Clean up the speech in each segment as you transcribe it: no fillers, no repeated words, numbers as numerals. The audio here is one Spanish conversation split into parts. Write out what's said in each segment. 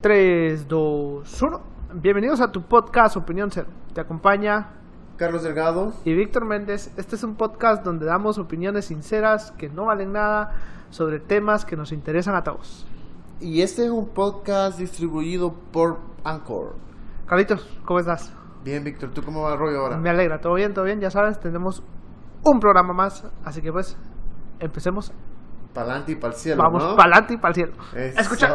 3, 2, 1. Bienvenidos a tu podcast Opinión Cero. Te acompaña Carlos Delgado y Víctor Méndez. Este es un podcast donde damos opiniones sinceras que no valen nada sobre temas que nos interesan a todos. y este es un podcast distribuido por Anchor. Carlitos, ¿cómo estás? Bien, Víctor, ¿tú cómo va el rollo ahora? Me alegra, todo bien, ya sabes, tenemos un programa más, así que pues empecemos. Pa'lante y pa'l cielo, Vamos ¿no? pa'lante y pa'l cielo. Eso. Escucha.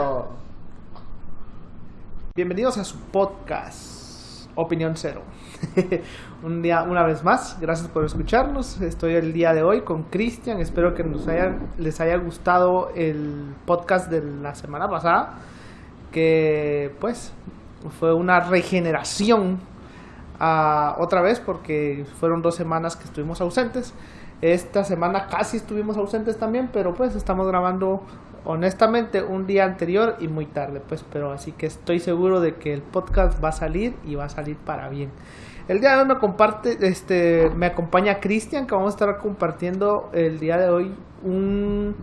Bienvenidos a su podcast Opinión Cero. Una vez más, gracias por escucharnos. Estoy el día de hoy con Cristian. Espero que les haya gustado el podcast de la semana pasada, que pues fue una regeneración otra vez, porque fueron 2 semanas que estuvimos ausentes. Esta semana casi estuvimos ausentes también, pero pues estamos grabando honestamente un día anterior y muy tarde, pues, pero así que estoy seguro de que el podcast va a salir y va a salir para bien. El día de hoy me acompaña Cristian, que vamos a estar compartiendo el día de hoy un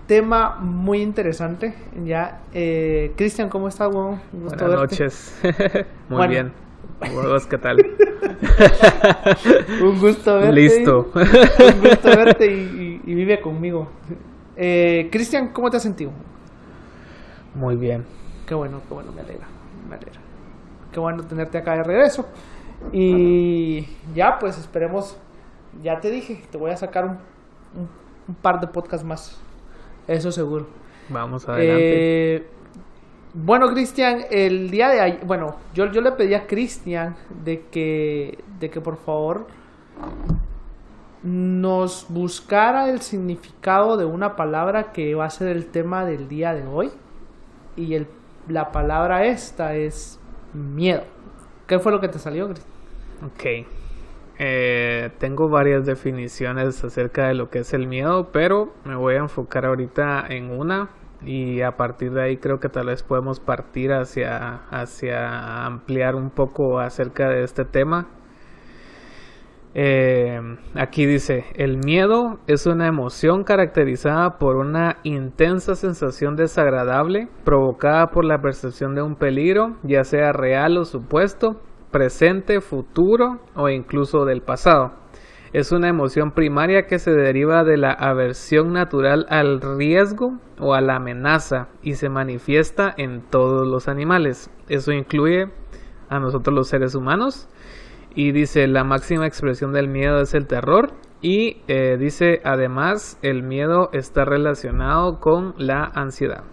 tema muy interesante. Ya, Cristian, ¿cómo estás, weón? Buenas noches. Muy bien. ¿Vos qué tal? Un gusto verte. Listo. Un gusto verte y vive conmigo. Cristian, ¿cómo te has sentido? Muy bien. Qué bueno, me alegra. Qué bueno tenerte acá de regreso. Y ya, pues esperemos. Ya te dije, te voy a sacar un par de podcasts más. Eso seguro. Vamos adelante. Bueno, Cristian, el día de ayer, yo le pedí a Cristian de que por favor nos buscara el significado de una palabra que va a ser el tema del día de hoy. Y la palabra esta es miedo. ¿Qué fue lo que te salió, Cristian? Ok. Tengo varias definiciones acerca de lo que es el miedo, pero me voy a enfocar ahorita en una. Y a partir de ahí creo que tal vez podemos partir hacia ampliar un poco acerca de este tema. Aquí dice: el miedo es una emoción caracterizada por una intensa sensación desagradable provocada por la percepción de un peligro, ya sea real o supuesto, presente, futuro o incluso del pasado. Es una emoción primaria que se deriva de la aversión natural al riesgo o a la amenaza y se manifiesta en todos los animales. Eso incluye a nosotros los seres humanos. Y dice, la máxima expresión del miedo es el terror. Y dice, además, el miedo está relacionado con la ansiedad.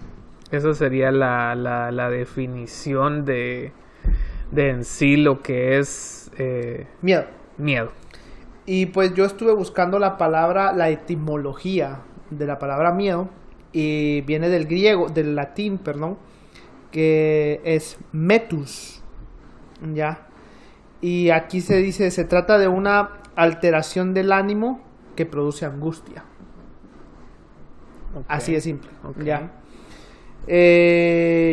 Esa sería la definición de en sí lo que es miedo. Y pues yo estuve buscando la etimología de la palabra miedo, y viene del latín, que es metus, ¿ya? Y aquí se trata de una alteración del ánimo que produce angustia. Okay. Así de simple, okay.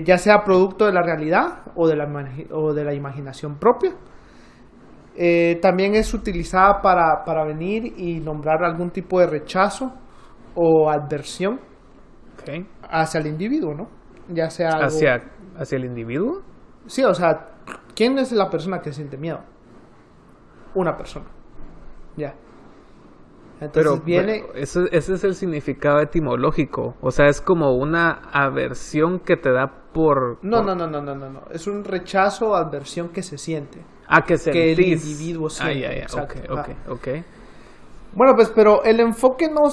Ya sea producto de la realidad o de la imaginación propia. También es utilizada para venir y nombrar algún tipo de rechazo o adversión, okay, hacia el individuo, ¿no? Ya sea algo... ¿Hacia el individuo? Sí, o sea, ¿quién es la persona que siente miedo? Una persona. Ya. Entonces pero ese es el significado etimológico. O sea, es como una aversión que te da por... No. Es un rechazo o adversión que se siente. Que el individuo siente. Exacto. Okay. Bueno, pues, pero el enfoque no...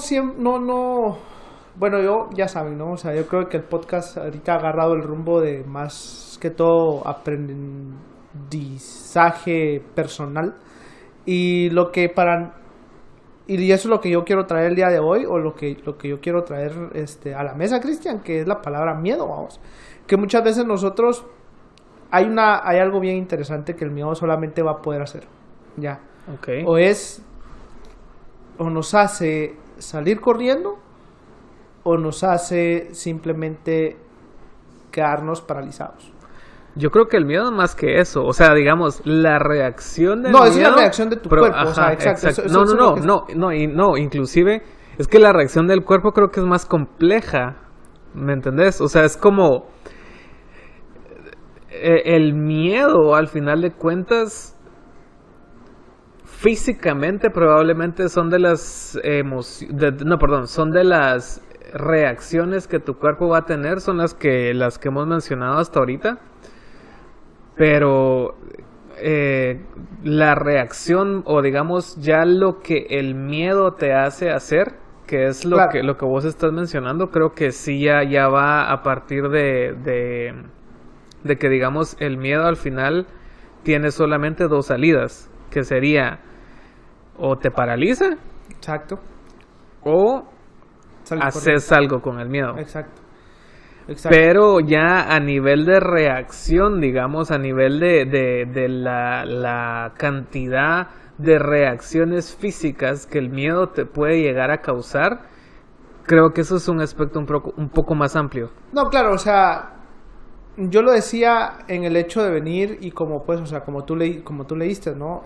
Bueno, ya saben, ¿no? O sea, yo creo que el podcast ahorita ha agarrado el rumbo de más que todo aprendizaje personal. Y eso es lo que yo quiero traer el día de hoy, o lo que yo quiero traer a la mesa, Cristian, que es la palabra miedo, vamos. Que muchas veces nosotros hay algo bien interesante que el miedo solamente va a poder hacer. Ya. Okay. O nos hace salir corriendo, o nos hace simplemente quedarnos paralizados. Yo creo que el miedo más que eso, o sea, digamos, la reacción del miedo... No, es una reacción de tu cuerpo, o sea, exacto. No, inclusive, es que la reacción del cuerpo creo que es más compleja, ¿me entendés? O sea, es como, el miedo, al final de cuentas, físicamente probablemente son de las son de las reacciones que tu cuerpo va a tener, son las que hemos mencionado hasta ahorita, pero la reacción, o digamos ya lo que el miedo te hace hacer, que es lo que vos estás mencionando, creo que sí ya va a partir de que, digamos, el miedo al final tiene solamente dos salidas, que sería o te paraliza, Exacto. o Sale haces corriendo. algo con el miedo. Exacto. Exacto. Pero ya a nivel de reacción, digamos, a nivel de la cantidad de reacciones físicas que el miedo te puede llegar a causar, creo que eso es un aspecto un poco más amplio. No, claro, o sea, yo lo decía en el hecho de venir y como pues, o sea, como tú leíste, ¿no?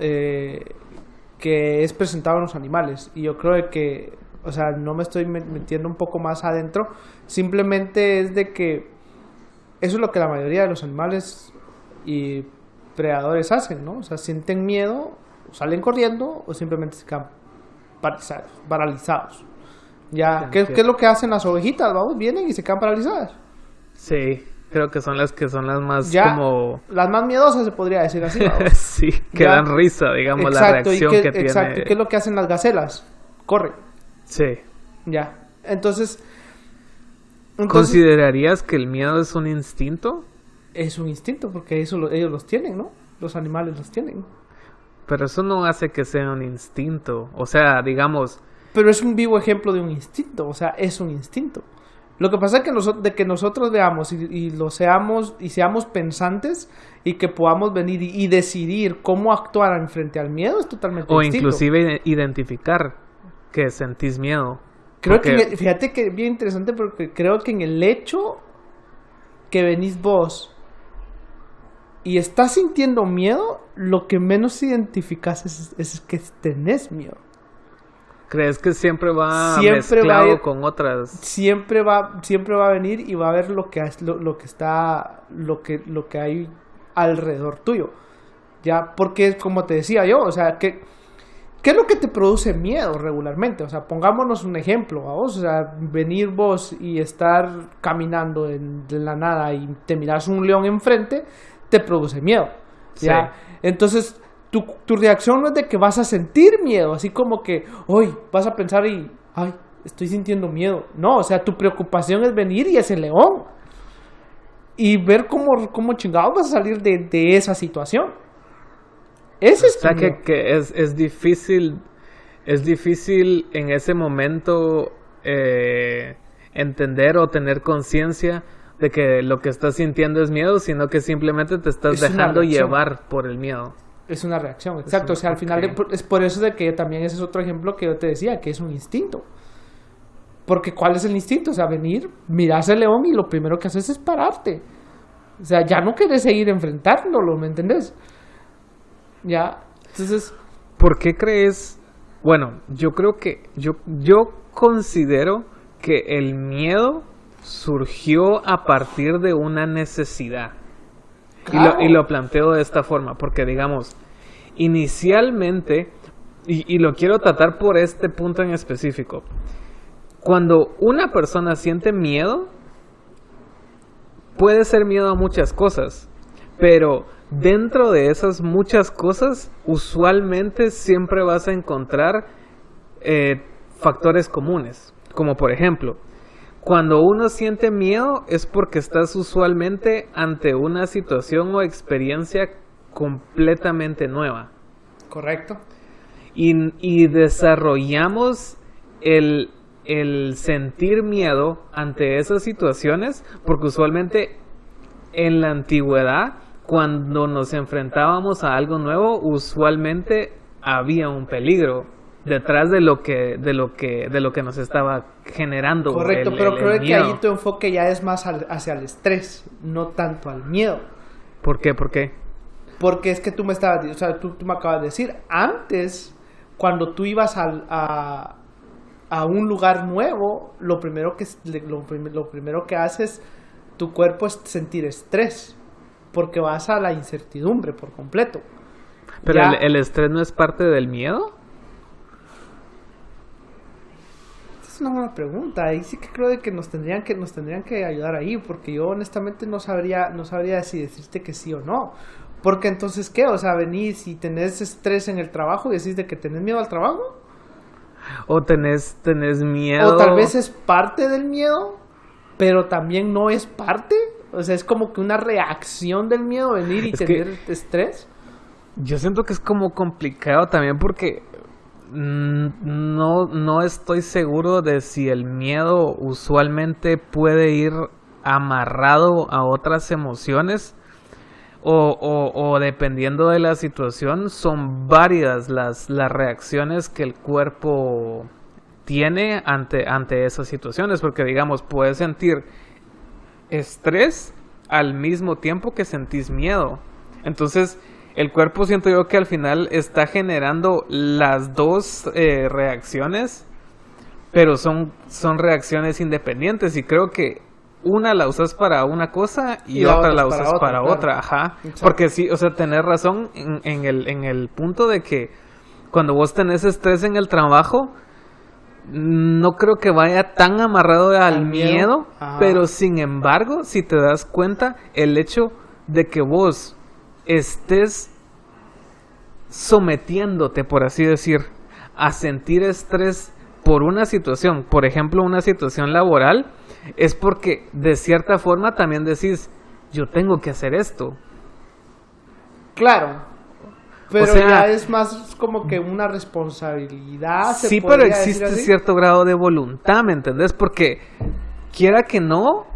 Que es presentado en los animales. Y yo creo de que, o sea, no me estoy metiendo un poco más adentro, simplemente es de que eso es lo que la mayoría de los animales y predadores hacen, ¿no? O sea, sienten miedo, o salen corriendo o simplemente se quedan paralizados. Ya, ¿qué es lo que hacen las ovejitas? Vamos, vienen y se quedan paralizadas. Sí, creo que son las más Ya, como... las más miedosas se podría decir así, vamos. sí, que Ya. dan risa, digamos, Exacto, la reacción que tiene. exacto, ¿qué es lo que hacen las gacelas? Corren, Sí. ya. Entonces ¿Considerarías que el miedo es un instinto? es un instinto, porque ellos los tienen, ¿no? Los animales los tienen. Pero eso no hace que sea un instinto. O sea, digamos... Pero es un vivo ejemplo de un instinto, o sea, es un instinto. Lo que pasa es que nosotros veamos y lo seamos y seamos pensantes y que podamos venir y decidir cómo actuar en frente al miedo es totalmente O distinto. inclusive identificar que sentís miedo. Creo Porque- fíjate que es bien interesante porque creo que en el hecho que venís vos y estás sintiendo miedo, lo que menos identificas es que tenés miedo. ¿Crees que siempre va Siempre mezclado va a ir- con otras? Siempre va a venir y va a ver lo que hay alrededor tuyo. Ya, porque como te decía yo, o sea, ¿qué es lo que te produce miedo regularmente? O sea, pongámonos un ejemplo, vos, o sea, venir vos y estar caminando de la nada y te miras un león enfrente, te produce miedo. ¿Ya? Sí. Entonces, tu reacción no es de que vas a sentir miedo, así como que, hoy vas a pensar ay, estoy sintiendo miedo. No, o sea, tu preocupación es venir y ese león. Y ver cómo chingados vas a salir de esa situación. Ese es O sea tu miedo. que es difícil en ese momento entender o tener conciencia de que lo que estás sintiendo es miedo, sino que simplemente te estás Es una dejando reacción. llevar por el miedo. Es una reacción, exacto. O sea, al final ok. es por eso de que también ese es otro ejemplo que yo te decía, que es un instinto. Porque ¿cuál es el instinto? O sea, venir, mirarse al león y lo primero que haces es pararte. O sea, ya no quieres seguir enfrentándolo, ¿me entendés? Ya, entonces, ¿Por qué crees? Bueno, yo creo que yo considero que el miedo surgió a partir de una necesidad. claro, Y lo planteo de esta forma, porque digamos, inicialmente, y lo quiero tratar por este punto en específico, cuando una persona siente miedo, puede ser miedo a muchas cosas, pero dentro de esas muchas cosas, usualmente siempre vas a encontrar factores comunes, como por ejemplo, cuando uno siente miedo es porque estás usualmente ante una situación o experiencia completamente nueva. correcto. Y desarrollamos el sentir miedo ante esas situaciones porque usualmente en la antigüedad, cuando nos enfrentábamos a algo nuevo, usualmente había un peligro detrás de lo que nos estaba generando. Correcto, pero creo que miedo. ahí tu enfoque ya es más hacia el estrés, no tanto al miedo. ¿Por qué? ¿Por qué? Porque es que tú me estabas, o sea, tú me acabas de decir, antes, cuando tú ibas a un lugar nuevo, lo primero que haces tu cuerpo es sentir estrés. porque vas a la incertidumbre por completo. Pero Ya- el estrés no es parte del miedo. Es una buena pregunta. Ahí sí que creo de que nos tendrían que ayudar ahí, porque yo honestamente no sabría si decirte que sí o no. Porque entonces, ¿qué? O sea, venís y tenés estrés en el trabajo y decís de que tenés miedo al trabajo. O tenés miedo. O tal vez es parte del miedo, pero también no es parte. O sea, es como que una reacción del miedo venir y Es que- tener estrés. Yo siento que es como complicado también porque no estoy seguro de si el miedo usualmente puede ir amarrado a otras emociones o dependiendo de la situación son varias las reacciones que el cuerpo tiene ante esas situaciones, porque digamos puedes sentir estrés al mismo tiempo que sentís miedo. Entonces, el cuerpo siento yo que al final está generando las dos reacciones, pero son reacciones independientes y creo que una la usas para una cosa y otra la usas para claro. otra, ajá. Exacto. Porque sí, o sea, tenés razón en el punto de que cuando vos tenés estrés en el trabajo, no creo que vaya tan amarrado al Al miedo. miedo, Ajá. pero sin embargo, si te das cuenta, el hecho de que vos estés sometiéndote, por así decir, a sentir estrés por una situación, por ejemplo, una situación laboral, es porque de cierta forma también decís, yo tengo que hacer esto. Claro. Pero O sea, ya es más como que una responsabilidad. se Sí, pero podría decir existe así. cierto grado de voluntad, ¿me entendés? Porque quiera que no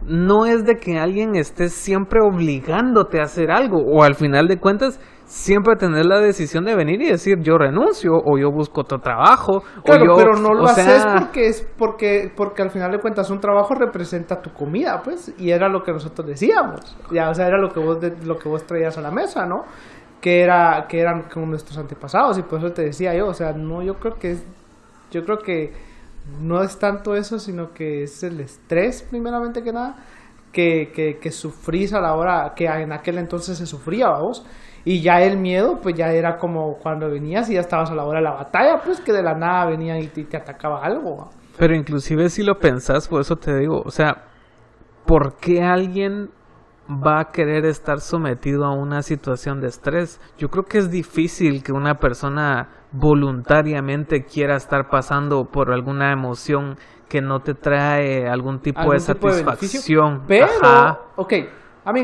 es de que alguien esté siempre obligándote a hacer algo, o al final de cuentas, siempre tener la decisión de venir y decir yo renuncio, o yo busco otro trabajo, Claro, o yo, pero no lo o haces sea, porque al final de cuentas un trabajo representa tu comida, pues, y era lo que nosotros decíamos. Ya, o sea, era lo que vos traías a la mesa, ¿no? Que eran como nuestros antepasados, y por eso te decía yo, o sea, no, yo creo que no es tanto eso, sino que es el estrés, primeramente que nada, que sufrís a la hora, que en aquel entonces se sufría, vos. Y ya el miedo, pues ya era como cuando venías y ya estabas a la hora de la batalla, pues que de la nada venían y te atacaba algo, ¿va? Pero inclusive si lo pensás, por eso te digo, o sea, ¿por qué alguien va a querer estar sometido a una situación de estrés? Yo creo que es difícil que una persona voluntariamente quiera estar pasando por alguna emoción que no te trae algún tipo de Algún tipo de satisfacción. Pero, Ajá. ok,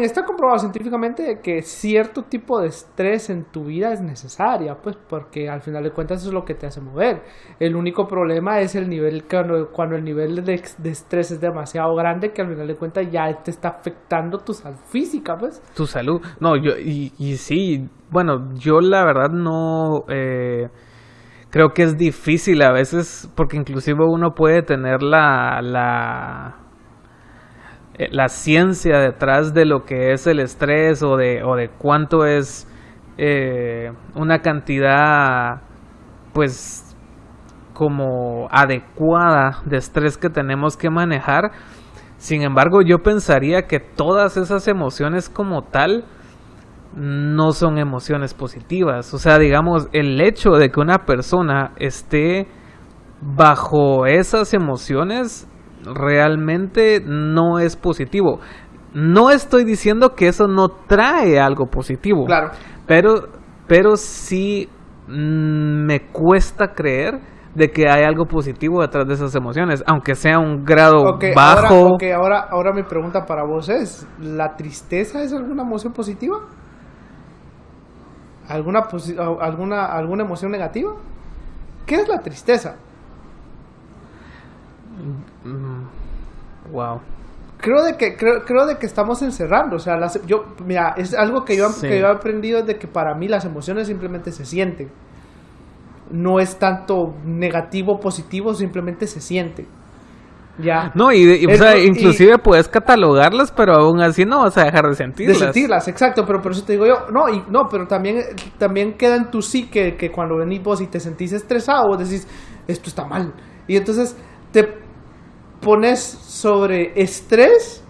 está comprobado científicamente que cierto tipo de estrés en tu vida es necesaria, pues, porque al final de cuentas eso es lo que te hace mover. El único problema es el nivel, cuando el nivel de estrés es demasiado grande, que al final de cuentas ya te está afectando tu salud física, pues. Tu salud. No, y sí, bueno, yo la verdad no creo que es difícil a veces porque inclusive uno puede tener la ciencia detrás de lo que es el estrés o de cuánto es una cantidad pues como adecuada de estrés que tenemos que manejar. Sin embargo, yo pensaría que todas esas emociones como tal no son emociones positivas. O sea, digamos, el hecho de que una persona esté bajo esas emociones realmente no es positivo. No estoy diciendo que eso no trae algo positivo. Claro. Pero sí me cuesta creer de que hay algo positivo detrás de esas emociones, aunque sea un grado bajo. Ahora mi pregunta para vos es, ¿la tristeza es alguna emoción positiva? ¿Alguna emoción negativa? ¿Qué es la tristeza? Wow. Creo de que estamos encerrando, o sea, mira, es algo que yo he aprendido de que para mí las emociones simplemente se sienten. No es tanto negativo o positivo, simplemente se siente. Ya. No, o sea, inclusive puedes catalogarlas, pero aún así no vas a dejar de sentirlas. De sentirlas, exacto, pero por eso te digo yo, pero también queda en tu psique que cuando venís vos y te sentís estresado, vos decís, esto está mal. Y entonces te pones sobre estrés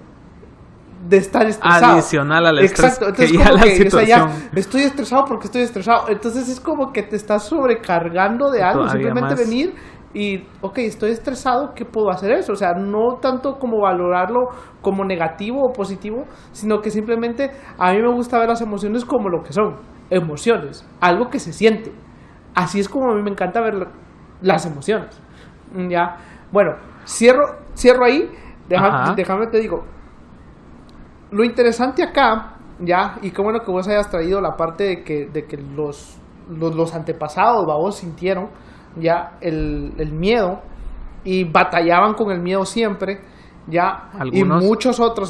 de estar estresado. Adicional al estrés. Exacto, entonces que ya como la que, o sea, situación. ya estoy estresado porque estoy estresado. Entonces es como que te estás sobrecargando de algo. Todavía Simplemente más. venir y, ok, estoy estresado, ¿qué puedo hacer eso? O sea, no tanto como valorarlo como negativo o positivo, sino que simplemente a mí me gusta ver las emociones como lo que son, emociones, algo que se siente. Así es como a mí me encanta ver las emociones. Ya, bueno, cierro ahí. Ajá. Déjame te digo. Lo interesante acá, ya, y qué bueno que vos hayas traído la parte de que los antepasados, vos sintieron ya el miedo y batallaban con el miedo siempre, ya, Algunos. y muchos otros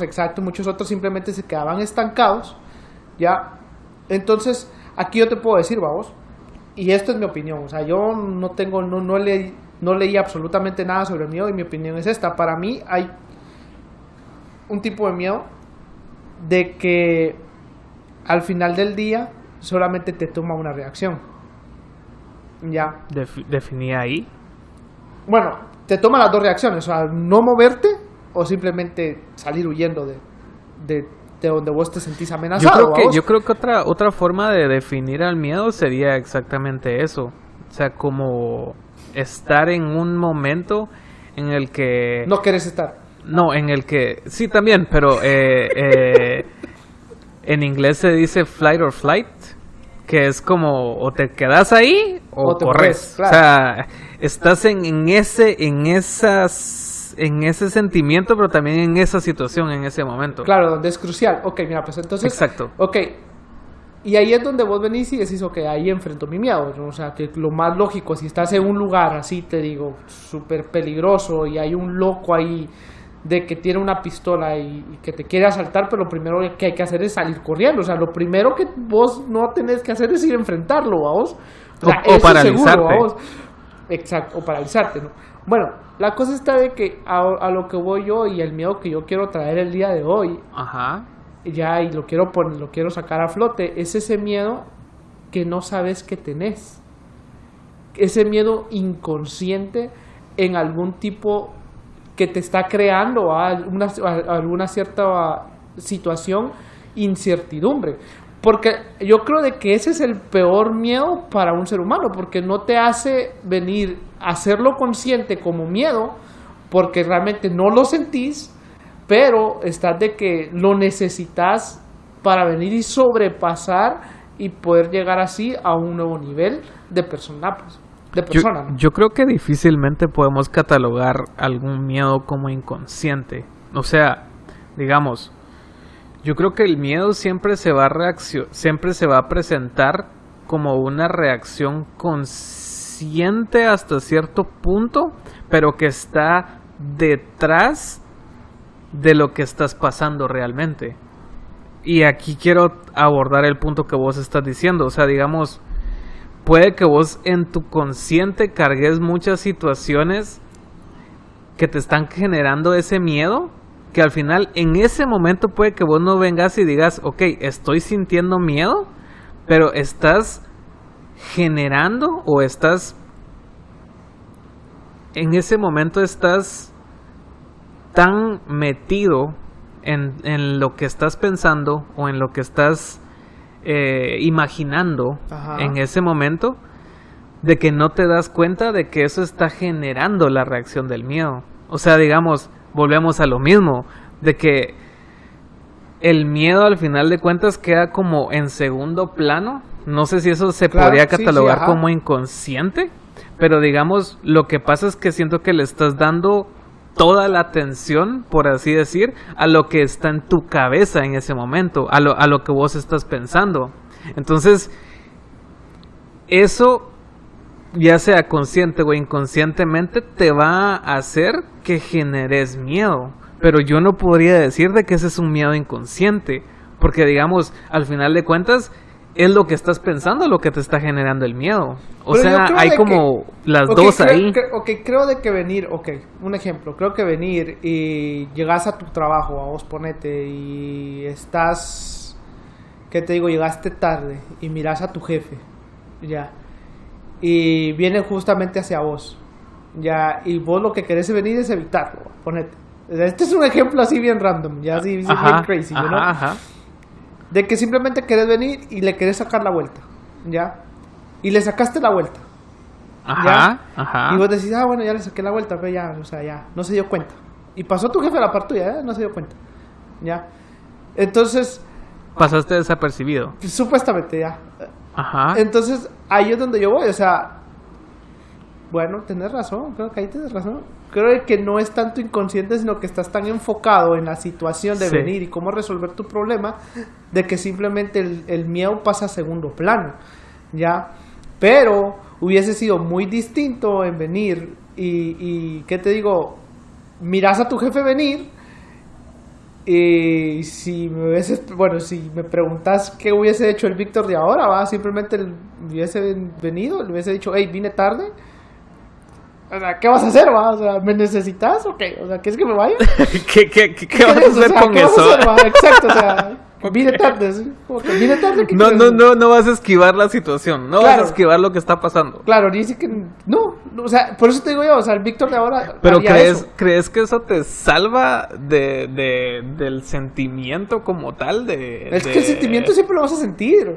simplemente se quedaban estancados, ya. Entonces, aquí yo te puedo decir, vos, y esto es mi opinión, o sea, yo no leí absolutamente nada sobre el miedo y mi opinión es esta. Para mí hay un tipo de miedo de que al final del día solamente te toma una reacción. Ya. Definía ahí. Bueno, te toma las dos reacciones, o sea, no moverte o simplemente salir huyendo de donde vos te sentís amenazado. Yo creo que otra forma de definir al miedo sería exactamente eso. O sea, como estar en un momento en el que... No querés estar. No, en el que... Sí, también, pero en inglés se dice flight or flight, que es como o te quedas ahí o te corres. claro. O sea, estás en ese sentimiento, pero también en esa situación, en ese momento. Claro, donde es crucial. Ok, mira, pues entonces... Exacto. Ok, y ahí es donde vos venís y decís, ok, ahí enfrento mi miedo, ¿no? O sea, que lo más lógico, si estás en un lugar así, te digo, súper peligroso y hay un loco ahí de que tiene una pistola y que te quiere asaltar, pero lo primero que hay que hacer es salir corriendo. O sea, lo primero que vos no tenés que hacer es ir a enfrentarlo, ¿vos? O sea, O paralizarte. Seguro, ¿vos? Exacto, o paralizarte, ¿no? Bueno, la cosa está de que a lo que voy yo y el miedo que yo quiero traer el día de hoy, Ajá. ya, y lo quiero sacar a flote, es ese miedo que no sabes que tenés. Ese miedo inconsciente en algún tipo que te está creando alguna cierta situación, incertidumbre. Porque yo creo de que ese es el peor miedo para un ser humano, porque no te hace venir a hacerlo consciente como miedo, porque realmente no lo sentís, pero estás de que lo necesitas para venir y sobrepasar y poder llegar así a un nuevo nivel de persona, pues, ¿no? Yo creo que difícilmente podemos catalogar algún miedo como inconsciente. O sea, digamos, yo creo que el miedo siempre se va a presentar como una reacción consciente hasta cierto punto, pero que está detrás de lo que estás pasando realmente. Y aquí quiero abordar el punto que vos estás diciendo. O sea, digamos, puede que vos en tu consciente cargues muchas situaciones que te están generando ese miedo, que al final en ese momento puede que vos no vengas y digas, ok, estoy sintiendo miedo, pero estás generando o estás, en ese momento estás tan metido en lo que estás pensando o en lo que estás imaginando. Ajá. En ese momento, de que no te das cuenta de que eso está generando la reacción del miedo. O sea, digamos, volvemos a lo mismo, de que el miedo al final de cuentas queda como en segundo plano. No sé si eso se podría catalogar como inconsciente, pero digamos, lo que pasa es que siento que le estás dando toda la atención, por así decir, a lo que está en tu cabeza en ese momento, a lo que vos estás pensando. Entonces, eso, ya sea consciente o inconscientemente, te va a hacer que generes miedo. Pero yo no podría decir de que ese es un miedo inconsciente, porque digamos, al final de cuentas, es lo que estás pensando lo que te está generando el miedo. O sea, hay como las dos ahí. Creo de que venir, un ejemplo, creo que venir y llegas a tu trabajo, a vos ponete, y estás, ¿qué te digo? Llegaste tarde y miras a tu jefe, ya, y viene justamente hacia vos, ya, y vos lo que querés venir es evitarlo, ponete, Este es un ejemplo así bien random, ya así bien crazy, ¿no? Ajá. De que simplemente querés venir y le querés sacar la vuelta, ¿ya? Y le sacaste la vuelta. Ajá. Y vos decís, bueno, ya le saqué la vuelta, pero ya, o sea, ya, no se dio cuenta. Y pasó tu jefe a la par tuya, no se dio cuenta. ¿Ya? Entonces... Pasaste desapercibido. Supuestamente, ya. Ajá. Entonces, ahí es donde yo voy, o sea... Bueno, tenés razón, creo que ahí tenés razón. Creo que no es tanto inconsciente, sino que estás tan enfocado en la situación de venir y cómo resolver tu problema, de que simplemente el miedo pasa a segundo plano, ¿ya? Pero hubiese sido muy distinto en venir y ¿qué te digo? Miras a tu jefe venir y si me preguntas qué hubiese hecho el Víctor de ahora, va, simplemente hubiese venido, le hubiese dicho, hey, vine tarde. O sea, ¿qué vas a hacer, va? O sea, ¿me necesitas o qué? O sea, ¿quieres que me vaya? ¿Qué vas a hacer con eso? Exacto, o sea, vine tarde, ¿sí? Vine tarde. No vas a esquivar la situación, no vas a esquivar lo que está pasando. Claro, dice que no, o sea, por eso te digo yo, o sea, el Víctor de ahora. Pero ¿crees que eso te salva del sentimiento como tal? Que el sentimiento siempre lo vas a sentir.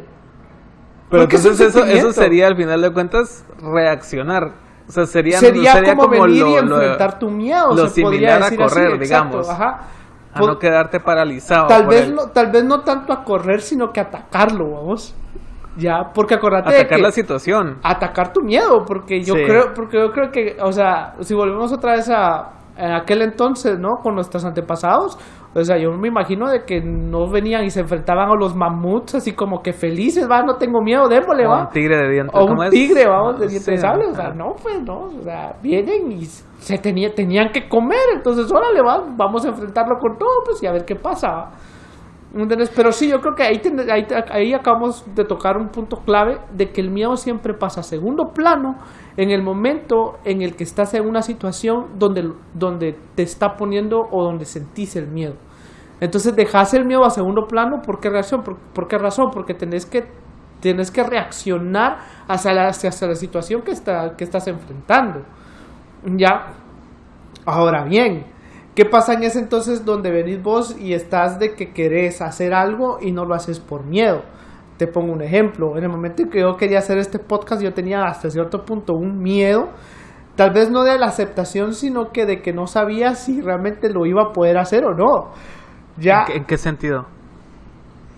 Pero entonces eso sería, al final de cuentas, reaccionar. O sea, sería como venir y enfrentar tu miedo. Lo similar a correr, así, digamos. Ajá. A no quedarte paralizado. Tal vez no tanto a correr, sino que atacarlo, vamos. Ya, porque acordate atacar la situación. Atacar tu miedo, porque yo creo que, o sea, si volvemos otra vez a aquel entonces, ¿no? Con nuestros antepasados, o sea, yo me imagino de que no venían y se enfrentaban a los mamuts así como que felices, va, no tengo miedo, démosle, va. Un tigre de dientes. O un tigre, vamos, de dientes sables, o sea, no, pues, no, o sea, vienen y tenían que comer, entonces, órale, vamos a enfrentarlo con todo, pues, y a ver qué pasa, ¿entendés? Pero sí, yo creo que ahí acabamos de tocar un punto clave de que el miedo siempre pasa a segundo plano en el momento en el que estás en una situación donde te está poniendo o donde sentís el miedo. Entonces dejas el miedo a segundo plano. ¿Por qué razón? ¿Por qué razón? Porque tenés que reaccionar hacia la situación que estás enfrentando. ¿Ya? Ahora bien, ¿qué pasa en ese entonces donde venís vos y estás de que querés hacer algo y no lo haces por miedo? Te pongo un ejemplo. En el momento en que yo quería hacer este podcast, yo tenía hasta cierto punto un miedo, tal vez no de la aceptación, sino que de que no sabía si realmente lo iba a poder hacer o no. Ya, ¿En qué sentido?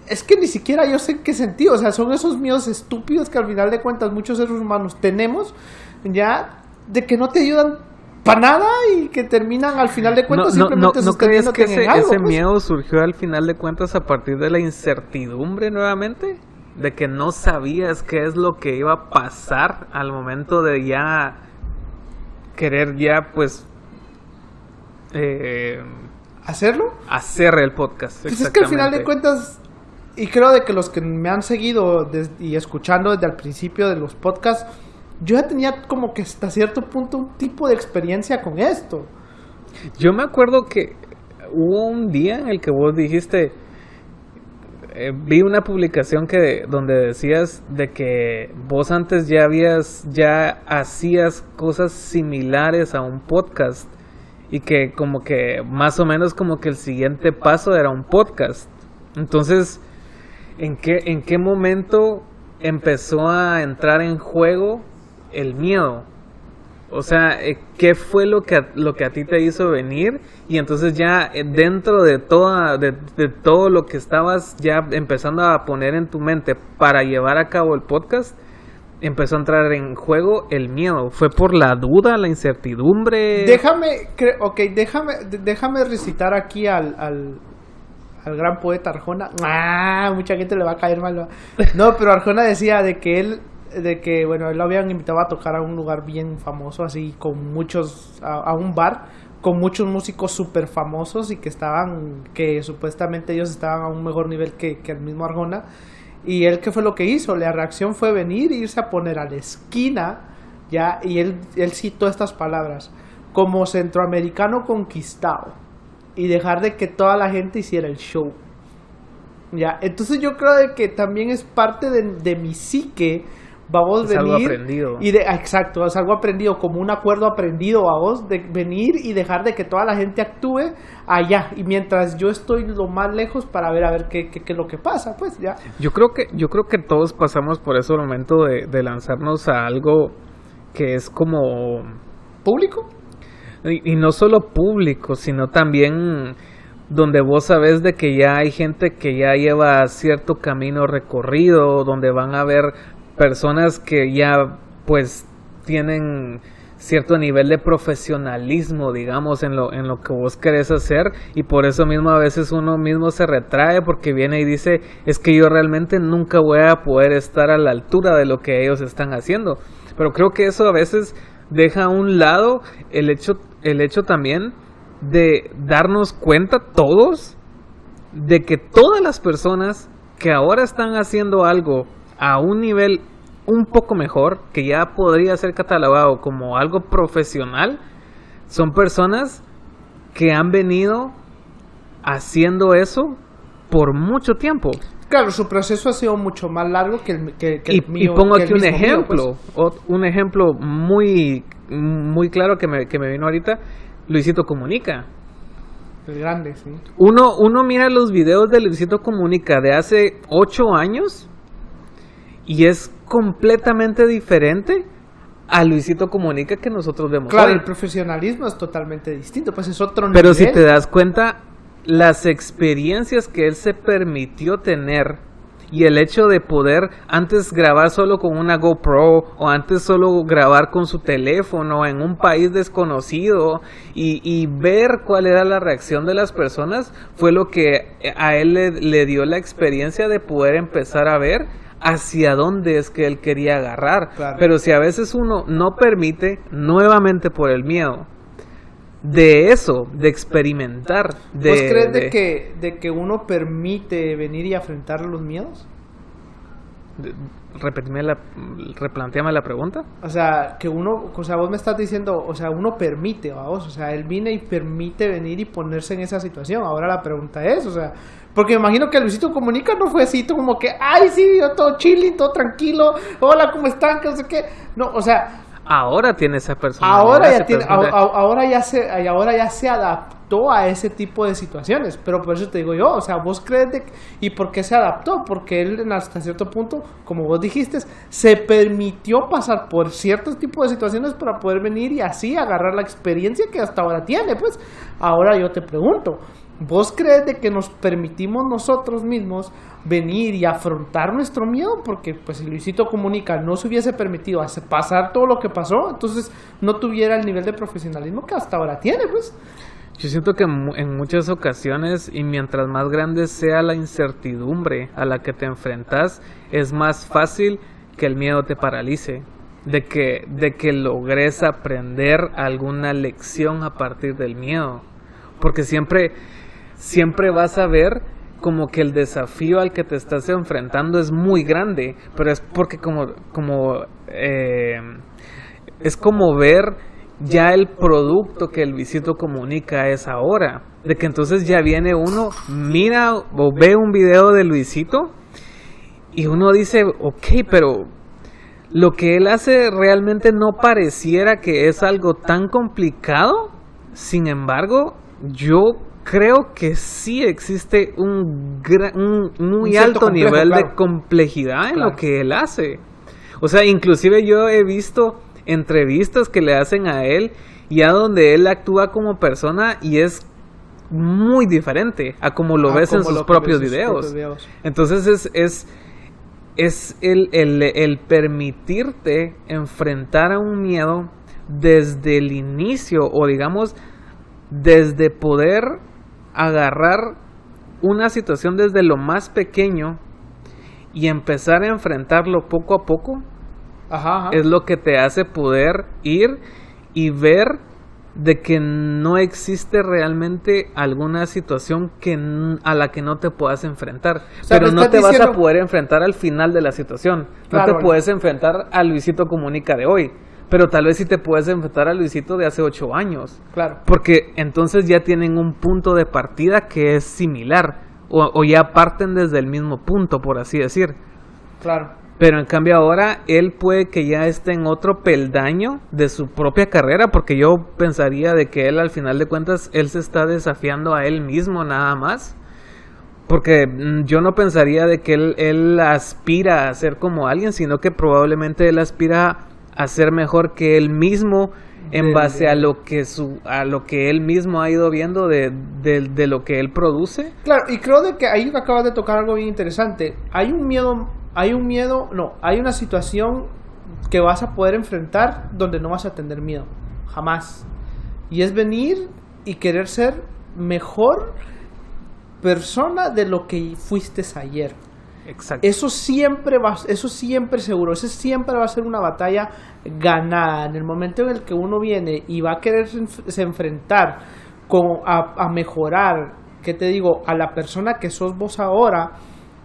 Es que ni siquiera yo sé en qué sentido. O sea, son esos miedos estúpidos que al final de cuentas muchos seres humanos tenemos, ya, de que no te ayudan para nada y que terminan al final de cuentas simplemente sosteniéndote en algo. ¿Ese pues? miedo surgió al final de cuentas a partir de la incertidumbre nuevamente? De que no sabías qué es lo que iba a pasar al momento de ya querer ya pues ¿hacerlo? Hacer el podcast. Pues es que al final de cuentas, y creo de que los que me han seguido y escuchando desde el principio de los podcasts, yo ya tenía como que hasta cierto punto un tipo de experiencia con esto. Yo me acuerdo que hubo un día en el que vos dijiste, vi una publicación donde decías de que vos antes ya hacías cosas similares a un podcast y que como que más o menos como que el siguiente paso era un podcast. Entonces, ¿en qué momento empezó a entrar en juego el miedo? O sea, ¿qué fue lo que a ti te hizo venir? Y entonces ya dentro de todo lo que estabas ya empezando a poner en tu mente para llevar a cabo el podcast, empezó a entrar en juego el miedo. ¿Fue por la duda, la incertidumbre? Déjame recitar aquí al gran poeta Arjona. Mucha gente le va a caer mal. No, pero Arjona decía de que él lo habían invitado a tocar a un lugar bien famoso, así con muchos, a un bar con muchos músicos súper famosos y que supuestamente ellos estaban a un mejor nivel que el mismo Arjona. Y él, ¿qué fue lo que hizo? La reacción fue venir e irse a poner a la esquina, ya, y él citó estas palabras: como centroamericano conquistado, y dejar de que toda la gente hiciera el show. Ya, entonces yo creo de que también es parte de mi psique vamos es venir algo aprendido. Exacto, es algo aprendido, como un acuerdo aprendido, vamos, de venir y dejar de que toda la gente actúe allá, y mientras yo estoy lo más lejos para ver qué es lo que pasa, pues ya. Yo creo que todos pasamos por ese momento de lanzarnos a algo que es como ¿Público? y no solo público, sino también donde vos sabés de que ya hay gente que ya lleva cierto camino recorrido, donde van a haber personas que ya pues tienen cierto nivel de profesionalismo, digamos, en lo que vos querés hacer, y por eso mismo a veces uno mismo se retrae porque viene y dice, es que yo realmente nunca voy a poder estar a la altura de lo que ellos están haciendo. Pero creo que eso a veces deja a un lado el hecho también de darnos cuenta todos de que todas las personas que ahora están haciendo algo a un nivel un poco mejor, que ya podría ser catalogado como algo profesional, son personas que han venido haciendo eso por mucho tiempo. Claro, su proceso ha sido mucho más largo que el mío. Y pongo aquí un mismo ejemplo, mío, pues. un ejemplo muy claro que me vino ahorita. Luisito Comunica. El grande, sí. Uno mira los videos de Luisito Comunica de hace 8 años y es completamente diferente a Luisito Comunica que nosotros vemos Claro, hoy. el profesionalismo es totalmente distinto, pues es otro nivel. Pero si te das cuenta, las experiencias que él se permitió tener y el hecho de poder antes grabar solo con una GoPro o antes solo grabar con su teléfono en un país desconocido y ver cuál era la reacción de las personas fue lo que a él le dio la experiencia de poder empezar a ver hacia dónde es que él quería agarrar. Claro. Pero si a veces uno no permite, nuevamente por el miedo, de eso, de experimentar. ¿Vos crees de que uno permite venir y afrontar los miedos? Replantéame la pregunta. O sea, que uno, o sea, vos me estás diciendo, o sea, uno permite, vamos, o sea, él viene y permite venir y ponerse en esa situación. Ahora la pregunta es, o sea, porque me imagino que Luisito Comunica no fue así, como que, ay, sí, yo todo chilling, todo tranquilo, hola, ¿cómo están? Que no sé qué. No, o sea, ahora tiene esa personalidad. Ahora ya se adaptó a ese tipo de situaciones. Pero por eso te digo yo, o sea, vos crees ¿y por qué se adaptó? Porque él hasta cierto punto, como vos dijiste, se permitió pasar por ciertos tipos de situaciones para poder venir y así agarrar la experiencia que hasta ahora tiene. Pues ahora yo te pregunto, ¿vos crees de que nos permitimos nosotros mismos venir y afrontar nuestro miedo? Porque pues si Luisito Comunica no se hubiese permitido pasar todo lo que pasó, entonces no tuviera el nivel de profesionalismo que hasta ahora tiene, pues. Yo siento que en muchas ocasiones, y mientras más grande sea la incertidumbre a la que te enfrentas, es más fácil que el miedo te paralice, de que logres aprender alguna lección a partir del miedo, porque siempre vas a ver como que el desafío al que te estás enfrentando es muy grande, pero es porque es como ver ya el producto que el Luisito Comunica es ahora, de que entonces ya viene uno, mira o ve un video de Luisito y uno dice, ok, pero lo que él hace realmente no pareciera que es algo tan complicado. Sin embargo, yo creo que sí existe un muy alto nivel de complejidad en lo que él hace. O sea, inclusive yo he visto entrevistas que le hacen a él, ya donde él actúa como persona y es muy diferente a como lo ves en sus propios videos. Entonces es el permitirte enfrentar a un miedo desde el inicio, o digamos desde poder agarrar una situación desde lo más pequeño y empezar a enfrentarlo poco a poco. Ajá. Es lo que te hace poder ir y ver de que no existe realmente alguna situación a la que no te puedas enfrentar. O sea, pero no te vas a poder enfrentar al final de la situación. Claro, no te puedes enfrentar a Luisito Comunica de hoy, pero tal vez sí te puedes enfrentar a Luisito de hace 8 años. Claro. Porque entonces ya tienen un punto de partida que es similar, o ya parten desde el mismo punto, por así decir. Claro. Pero en cambio ahora él puede que ya esté en otro peldaño de su propia carrera, porque yo pensaría de que él al final de cuentas, él se está desafiando a él mismo nada más. Porque yo no pensaría de que él aspira a ser como alguien, sino que probablemente él aspira a ser mejor que él mismo en base a lo que él mismo ha ido viendo de lo que él produce. Claro, y creo de que ahí acabas de tocar algo bien interesante. Hay una situación que vas a poder enfrentar donde no vas a tener miedo, jamás. Y es venir y querer ser mejor persona de lo que fuiste ayer. Exacto. Eso siempre seguro, eso siempre va a ser una batalla ganada. En el momento en el que uno viene y va a querer enfrentar a mejorar, ¿qué te digo? A la persona que sos vos ahora,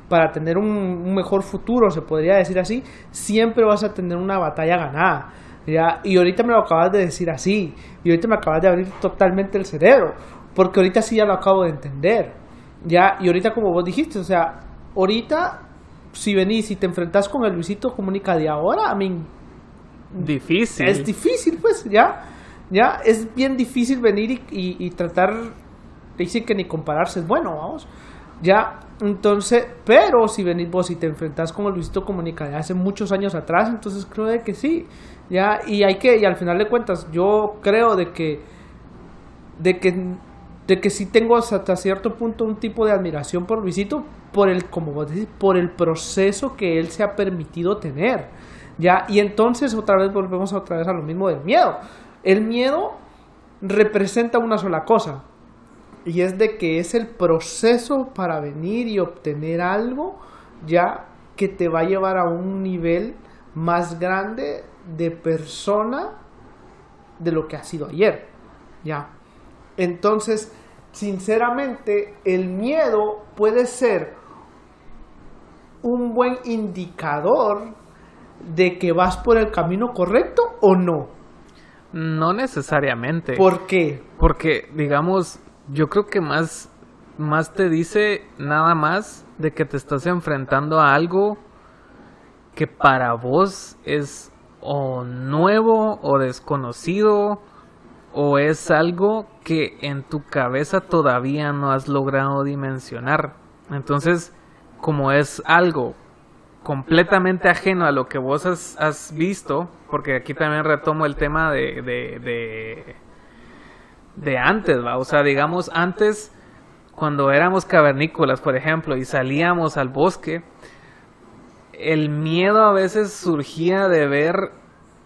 para tener un mejor futuro, se podría decir así, siempre vas a tener una batalla ganada, ¿ya? Y ahorita me lo acabas de decir así, y ahorita me acabas de abrir totalmente el cerebro, porque ahorita sí ya lo acabo de entender, ¿ya? Y ahorita como vos dijiste, o sea, ahorita si venís y te enfrentás con el Luisito Comunica de ahora, difícil. Es difícil, pues, ¿ya? Es bien difícil venir y tratar, dicen que ni compararse es bueno, vamos, ya. Entonces, pero si venís vos y te enfrentás con el Luisito Comunica de hace muchos años atrás, entonces creo de que sí, ya, y al final de cuentas, yo creo de que sí tengo hasta cierto punto un tipo de admiración por Luisito, como vos decís, por el proceso que él se ha permitido tener, ya, y entonces volvemos otra vez a lo mismo del miedo. El miedo representa una sola cosa, y es de que es el proceso para venir y obtener algo ya que te va a llevar a un nivel más grande de persona de lo que ha sido ayer, ya. Entonces, sinceramente, el miedo puede ser un buen indicador de que vas por el camino correcto o no. No necesariamente. ¿Por qué? Porque, digamos, yo creo que más te dice nada más de que te estás enfrentando a algo que para vos es o nuevo o desconocido, o es algo que en tu cabeza todavía no has logrado dimensionar. Entonces, como es algo completamente ajeno a lo que vos has visto, porque aquí también retomo el tema de antes, ¿va? O sea, digamos, antes, cuando éramos cavernícolas, por ejemplo, y salíamos al bosque, el miedo a veces surgía de ver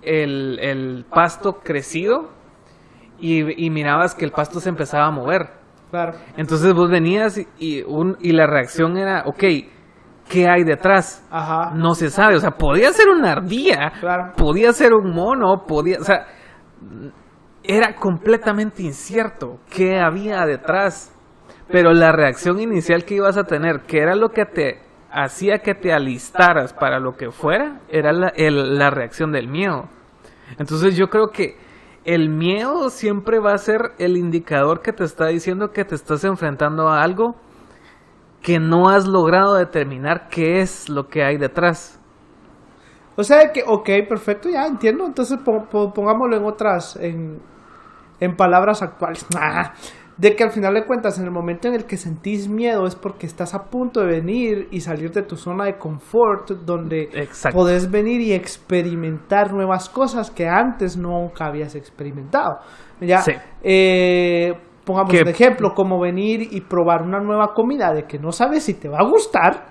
el pasto crecido y mirabas que el pasto se empezaba a mover. Claro. Entonces vos venías y la reacción era, ok, ¿qué hay detrás? Ajá. No se sabe, o sea, podía ser una ardilla, claro, podía ser un mono, o sea, era completamente incierto qué había detrás. Pero la reacción inicial que ibas a tener, que era lo que te hacía que te alistaras para lo que fuera, era la reacción del miedo. Entonces yo creo que el miedo siempre va a ser el indicador que te está diciendo que te estás enfrentando a algo que no has logrado determinar qué es lo que hay detrás. O sea que, ok, perfecto, ya entiendo. Entonces pongámoslo en palabras actuales. De que al final de cuentas, en el momento en el que sentís miedo es porque estás a punto de venir y salir de tu zona de confort, donde Exacto. podés venir y experimentar nuevas cosas que antes nunca habías experimentado. ¿Ya? Sí. Pongamos un ejemplo, como venir y probar una nueva comida de que no sabes si te va a gustar.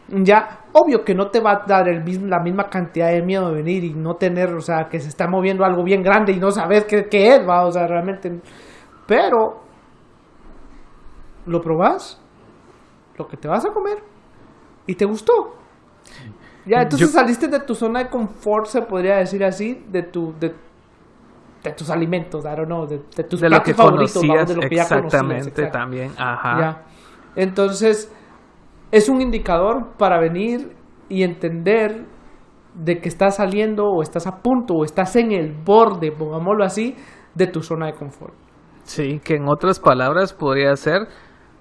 Ya, obvio que no te va a dar la misma cantidad de miedo de venir y no tener, o sea, que se está moviendo algo bien grande y no sabes qué es, va, o sea, realmente. Pero lo probás, lo que te vas a comer, y te gustó. Ya, entonces saliste de tu zona de confort, se podría decir así, de tus alimentos, I don't know, de tus de platos lo que favoritos, conocías, vamos, de lo que ya conocías. exactamente, también, ajá. Ya. Entonces, es un indicador para venir y entender de que estás saliendo, o estás a punto, o estás en el borde, pongámoslo así, de tu zona de confort. Sí, que en otras palabras podría ser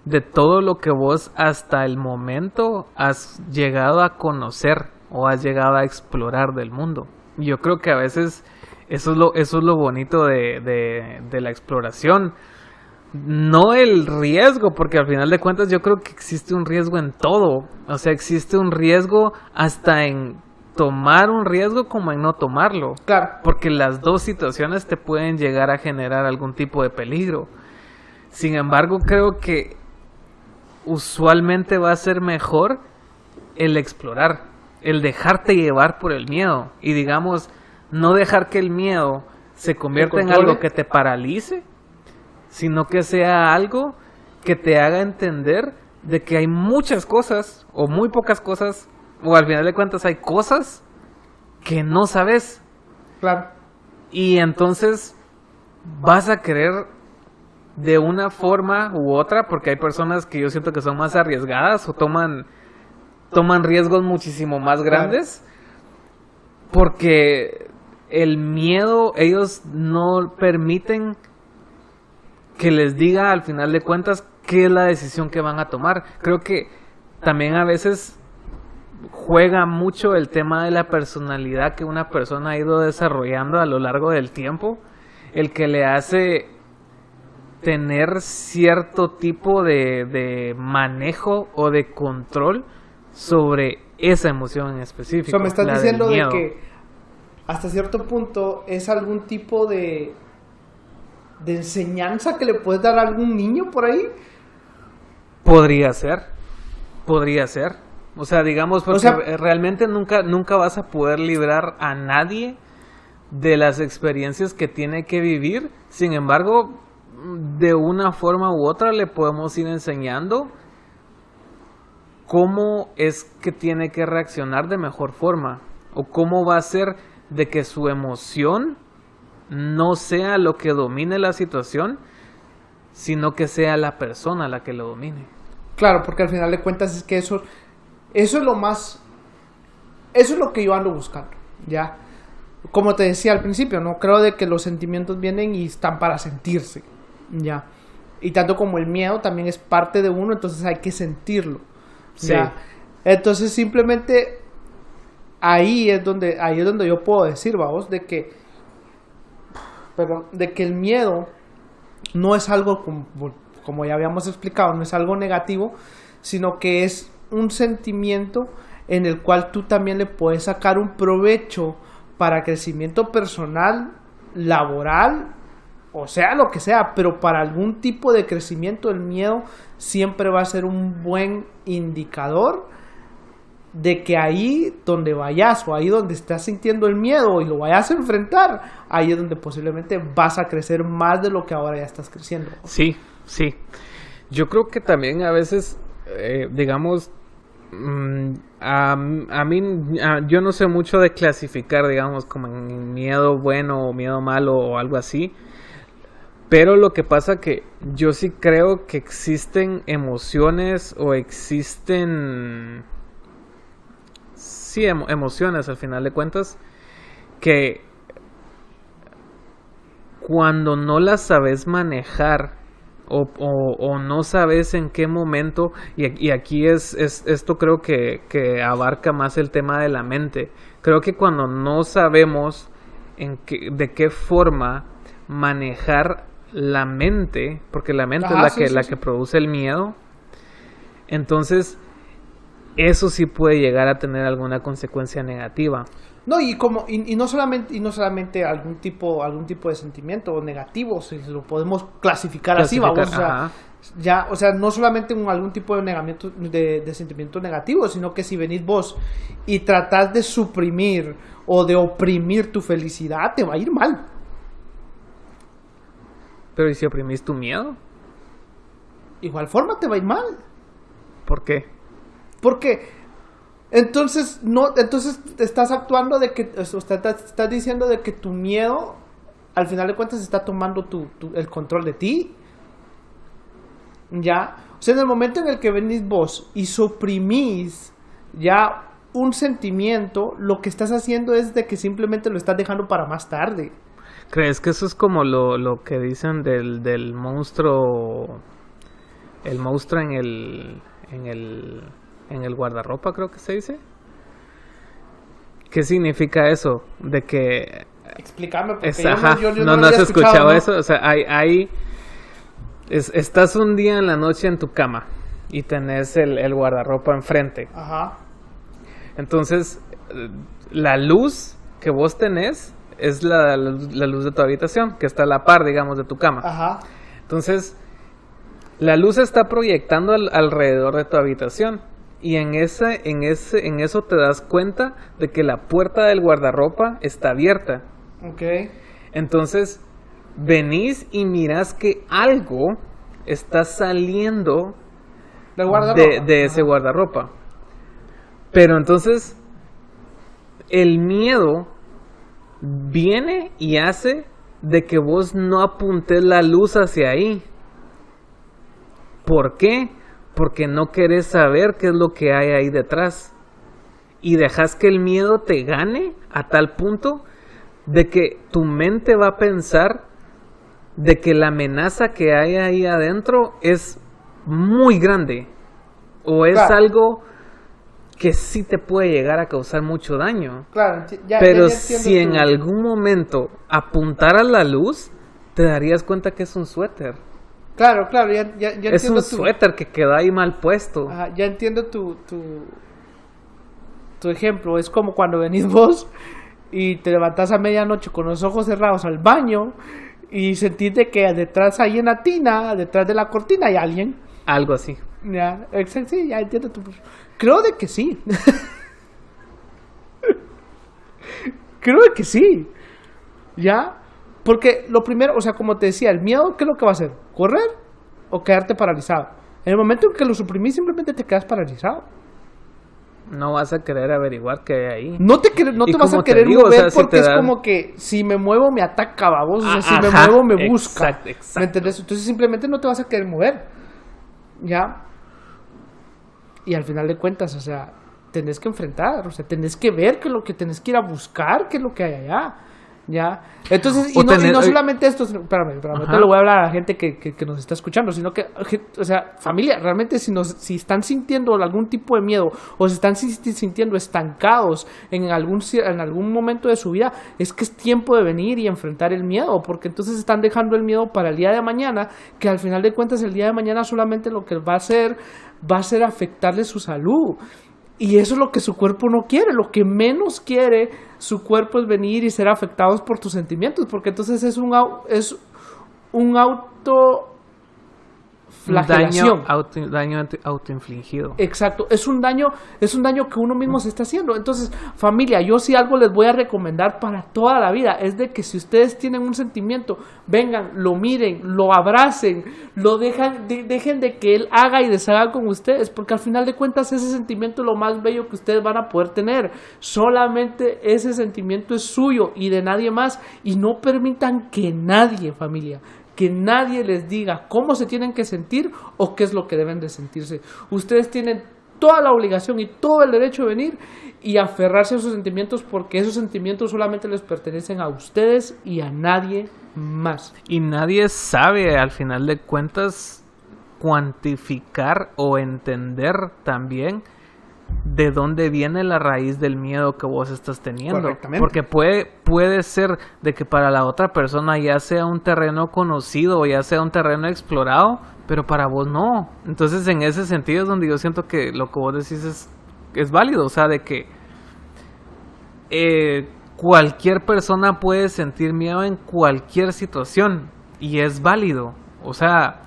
de todo lo que vos hasta el momento has llegado a conocer o has llegado a explorar del mundo. Y yo creo que a veces eso es lo bonito de la exploración. No el riesgo, porque al final de cuentas yo creo que existe un riesgo en todo. O sea, existe un riesgo hasta en tomar un riesgo como en no tomarlo. Claro. Porque las dos situaciones te pueden llegar a generar algún tipo de peligro. Sin embargo, creo que usualmente va a ser mejor el explorar, el dejarte llevar por el miedo. Y digamos, no dejar que el miedo se convierta en algo que te paralice, sino que sea algo que te haga entender de que hay muchas cosas, o muy pocas cosas, o al final de cuentas hay cosas que no sabes. Claro. Y entonces vas a querer de una forma u otra, porque hay personas que yo siento que son más arriesgadas o toman riesgos muchísimo más grandes, porque el miedo, ellos no permiten que les diga al final de cuentas qué es la decisión que van a tomar. Creo que también a veces juega mucho el tema de la personalidad que una persona ha ido desarrollando a lo largo del tiempo, el que le hace tener cierto tipo de manejo o de control sobre esa emoción en específico. O sea, me estás diciendo de miedo. que hasta cierto punto es algún tipo de enseñanza que le puedes dar a algún niño por ahí. Podría ser. O sea, digamos, porque realmente nunca vas a poder librar a nadie de las experiencias que tiene que vivir. Sin embargo, de una forma u otra le podemos ir enseñando cómo es que tiene que reaccionar de mejor forma, o cómo va a ser de que su emoción no sea lo que domine la situación, sino que sea la persona la que lo domine. Claro, porque al final de cuentas es que eso es lo más, eso es lo que yo ando buscando, ya. Como te decía al principio, no creo de que los sentimientos vienen y están para sentirse, ya. Y tanto como el miedo también es parte de uno, entonces hay que sentirlo, ya. Sí. Entonces simplemente ahí es donde yo puedo decir, vamos, de que el miedo no es algo como ya habíamos explicado, no es algo negativo, sino que es un sentimiento en el cual tú también le puedes sacar un provecho para crecimiento personal, laboral, o sea lo que sea, pero para algún tipo de crecimiento el miedo siempre va a ser un buen indicador de que ahí donde vayas o ahí donde estás sintiendo el miedo y lo vayas a enfrentar, ahí es donde posiblemente vas a crecer más de lo que ahora ya estás creciendo. Sí. Yo creo que también a veces, digamos, yo no sé mucho de clasificar, digamos, como en miedo bueno o miedo malo o algo así, pero lo que pasa que yo sí creo que existen emociones o existen... Sí, emociones al final de cuentas, que cuando no las sabes manejar o no sabes en qué momento, y aquí esto creo que abarca más el tema de la mente. Creo que cuando no sabemos de qué forma manejar la mente, porque la mente es la que produce el miedo, entonces eso sí puede llegar a tener alguna consecuencia negativa. No, y no solamente algún tipo de sentimiento negativo, si lo podemos clasificar así, vamos, o sea, no solamente algún tipo de sentimiento negativo, sino que si venís vos y tratás de suprimir o de oprimir tu felicidad, te va a ir mal. Pero ¿y si oprimís tu miedo? Igual forma te va a ir mal. ¿Por qué? Porque entonces estás actuando de que, estás diciendo de que tu miedo al final de cuentas está tomando el control de ti. Ya, o sea, en el momento en el que venís vos y suprimís ya un sentimiento, lo que estás haciendo es de que simplemente lo estás dejando para más tarde. ¿Crees que eso es como lo que dicen del monstruo? El monstruo en el guardarropa, creo que se dice. ¿Qué significa eso? De que... Explícame, porque Ajá, yo no lo has había escuchado ¿no? eso. O sea, estás un día en la noche en tu cama y tenés el guardarropa enfrente. Ajá. Entonces, la luz que vos tenés es la luz de tu habitación, que está a la par, digamos, de tu cama. Ajá. Entonces, la luz está proyectando alrededor de tu habitación. Y en eso te das cuenta de que la puerta del guardarropa está abierta. Ok. Entonces, venís y mirás que algo está saliendo ¿Del guardarropa? de ese guardarropa. Pero entonces, el miedo viene y hace de que vos no apuntes la luz hacia ahí. ¿Por qué? Porque no querés saber qué es lo que hay ahí detrás. Y dejas que el miedo te gane a tal punto de que tu mente va a pensar de que la amenaza que hay ahí adentro es muy grande. O es Claro. algo que sí te puede llegar a causar mucho daño. Claro, Pero ya si en entiendo algún momento apuntaras la luz, te darías cuenta que es un suéter. Claro, ya Es entiendo un suéter que quedó ahí mal puesto. Ajá, ya entiendo tu ejemplo. Es como cuando venís vos y te levantás a medianoche con los ojos cerrados al baño y sentís de que detrás ahí en la tina, detrás de la cortina hay alguien. Algo así. Ya, exacto, sí, ya entiendo tu... Creo de que sí. Creo de que sí. ¿Ya? Porque lo primero, o sea, como te decía, el miedo, ¿qué es lo que va a hacer? ¿Correr o quedarte paralizado? En el momento en que lo suprimís, simplemente te quedas paralizado. No vas a querer averiguar qué hay ahí. No te Y vas a como te querer digo, o mover sea, si porque te es da- como que si me muevo me ataca, babos. O sea, si me Ajá, muevo me busca. exacto. ¿Me entendés? Entonces simplemente no te vas a querer mover. ¿Ya? Y al final de cuentas, o sea, tenés que enfrentar, o sea, tenés que ver qué es lo que tenés que ir a buscar, qué es lo que hay allá. ¿Ya? Entonces, O y no tener- solamente esto, espérame, Ajá. te lo voy a hablar a la gente que nos está escuchando, sino que, o sea, familia, realmente si están sintiendo algún tipo de miedo o se están sintiendo estancados en algún momento de su vida, es que es tiempo de venir y enfrentar el miedo, porque entonces están dejando el miedo para el día de mañana, que al final de cuentas el día de mañana solamente lo que va a ser afectarle su salud. Y eso es lo que su cuerpo no quiere. Lo que menos quiere su cuerpo es venir y ser afectados por tus sentimientos, porque entonces es un autoflagelación. Daño autoinfligido. Exacto, es un daño que uno mismo se está haciendo. Entonces, familia, yo sí algo les voy a recomendar para toda la vida, es de que si ustedes tienen un sentimiento, vengan, lo miren, lo abracen, lo dejen de que él haga y deshaga con ustedes, porque al final de cuentas ese sentimiento es lo más bello que ustedes van a poder tener. Solamente ese sentimiento es suyo y de nadie más, y no permitan que nadie, familia, que nadie les diga cómo se tienen que sentir o qué es lo que deben de sentirse. Ustedes tienen toda la obligación y todo el derecho de venir y aferrarse a sus sentimientos, porque esos sentimientos solamente les pertenecen a ustedes y a nadie más. Y nadie sabe, al final de cuentas, cuantificar o entender también de dónde viene la raíz del miedo que vos estás teniendo. Correctamente. Porque puede ser de que para la otra persona ya sea un terreno conocido o ya sea un terreno explorado, pero para vos no. Entonces, en ese sentido es donde yo siento que lo que vos decís es válido. O sea, de que cualquier persona puede sentir miedo en cualquier situación y es válido. O sea,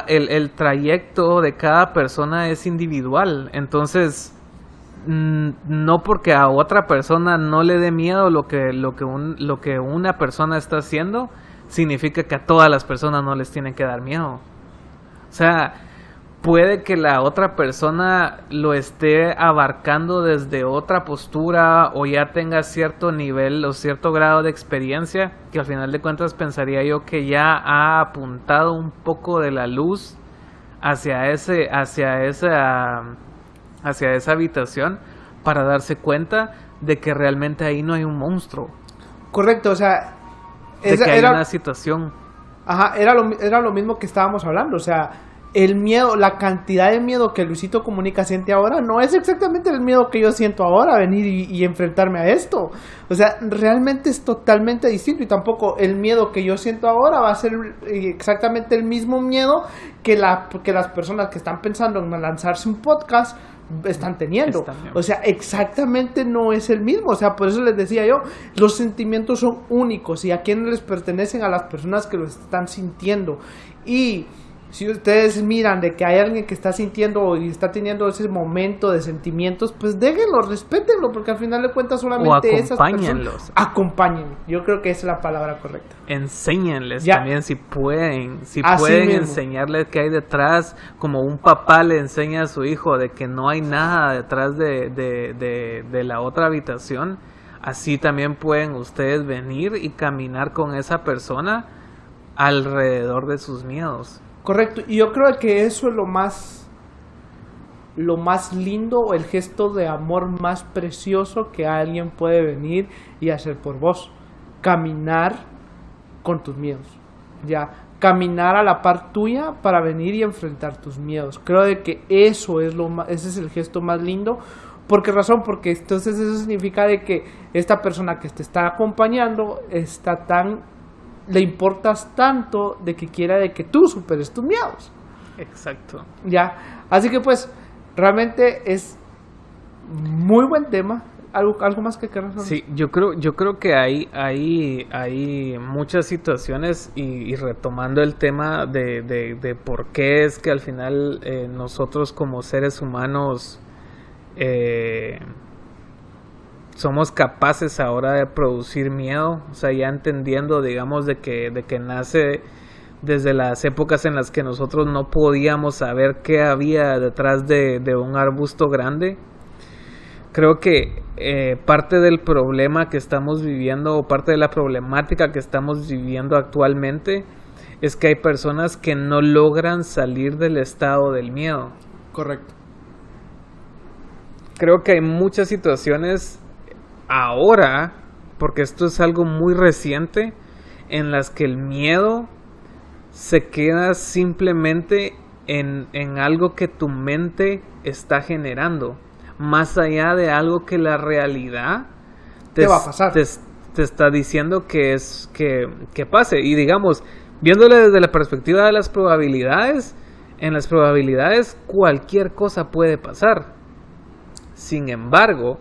el trayecto de cada persona es individual. Entonces, no porque a otra persona no le dé miedo lo que una persona está haciendo, significa que a todas las personas no les tiene que dar miedo. O sea, puede que la otra persona lo esté abarcando desde otra postura o ya tenga cierto nivel o cierto grado de experiencia, que al final de cuentas pensaría yo que ya ha apuntado un poco de la luz hacia esa habitación para darse cuenta de que realmente ahí no hay un monstruo, Correcto, o sea, de que hay una situación. Ajá, era lo mismo que estábamos hablando, o sea, el miedo, la cantidad de miedo que Luisito Comunica siente ahora no es exactamente el miedo que yo siento ahora, venir y enfrentarme a esto. O sea, realmente es totalmente distinto, y tampoco el miedo que yo siento ahora va a ser exactamente el mismo miedo que las personas que están pensando en lanzarse un podcast están teniendo. O sea, exactamente no es el mismo. O sea, por eso les decía yo, los sentimientos son únicos y a quienes les pertenecen, a las personas que los están sintiendo. Y si ustedes miran de que hay alguien que está sintiendo y está teniendo ese momento de sentimientos, pues déjenlo, respétenlo, porque al final de cuentas solamente esas personas acompáñenlo. Yo creo que esa es la palabra correcta. Enséñenles Ya. también si pueden Así mismo. enseñarles qué hay detrás, como un papá le enseña a su hijo de que no hay nada detrás de la otra habitación. Así también pueden ustedes venir y caminar con esa persona alrededor de sus miedos. Correcto, y yo creo que eso es lo más lindo, o el gesto de amor más precioso que alguien puede venir y hacer por vos. Caminar con tus miedos, ya, caminar a la par tuya para venir y enfrentar tus miedos. Creo de que eso es ese es el gesto más lindo. ¿Por qué razón? Porque entonces eso significa de que esta persona que te está acompañando le importas tanto de que quiera de que tú superes tus miedos. Exacto. Ya, así que pues realmente es muy buen tema. ¿Algo más que quieras hablar? Sí, yo creo que hay muchas situaciones, y retomando el tema de por qué es que al final nosotros como seres humanos somos capaces ahora de producir miedo. O sea, ya entendiendo, digamos, de que nace desde las épocas en las que nosotros no podíamos saber qué había detrás de un arbusto grande. Creo que parte del problema que estamos viviendo, o parte de la problemática que estamos viviendo actualmente, es que hay personas que no logran salir del estado del miedo. Correcto. Creo que hay muchas situaciones ahora, porque esto es algo muy reciente, en las que el miedo se queda simplemente en algo que tu mente está generando, más allá de algo que la realidad te va a pasar, te está diciendo que pase. Y digamos, viéndole desde la perspectiva de las probabilidades, en las probabilidades cualquier cosa puede pasar. Sin embargo,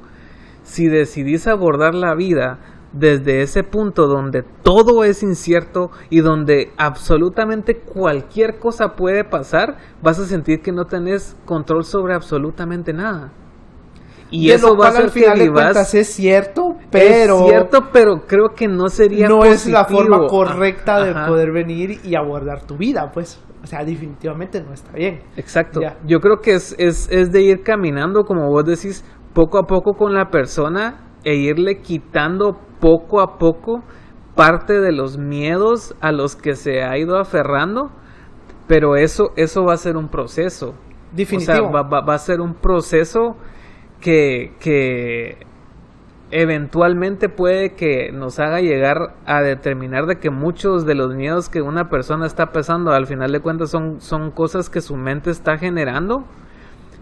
si decidís abordar la vida desde ese punto donde todo es incierto y donde absolutamente cualquier cosa puede pasar, vas a sentir que no tenés control sobre absolutamente nada. Y de eso lo va a cual, ser al final que de cuentas es cierto, pero creo que no sería no positivo. es la forma correcta de Ajá. poder venir y abordar tu vida, pues. O sea, definitivamente no está bien. Exacto. Ya. Yo creo que es de ir caminando, como vos decís, poco a poco con la persona, e irle quitando poco a poco parte de los miedos a los que se ha ido aferrando, pero eso va a ser un proceso. Definitivo. O sea, va a ser un proceso que eventualmente puede que nos haga llegar a determinar de que muchos de los miedos que una persona está pasando, al final de cuentas son cosas que su mente está generando,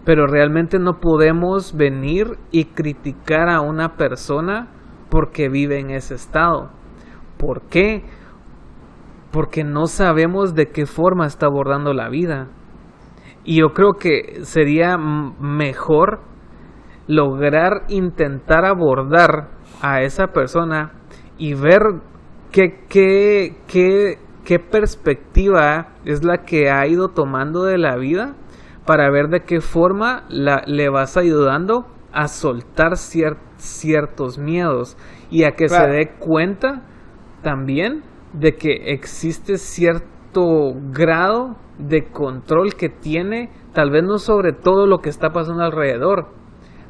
pero realmente no podemos venir y criticar a una persona porque vive en ese estado. ¿Por qué? Porque no sabemos de qué forma está abordando la vida. Y yo creo que sería mejor lograr intentar abordar a esa persona y ver qué perspectiva es la que ha ido tomando de la vida, para ver de qué forma le vas ayudando a soltar ciertos miedos, y a que Claro. se dé cuenta también de que existe cierto grado de control que tiene, tal vez no sobre todo lo que está pasando alrededor,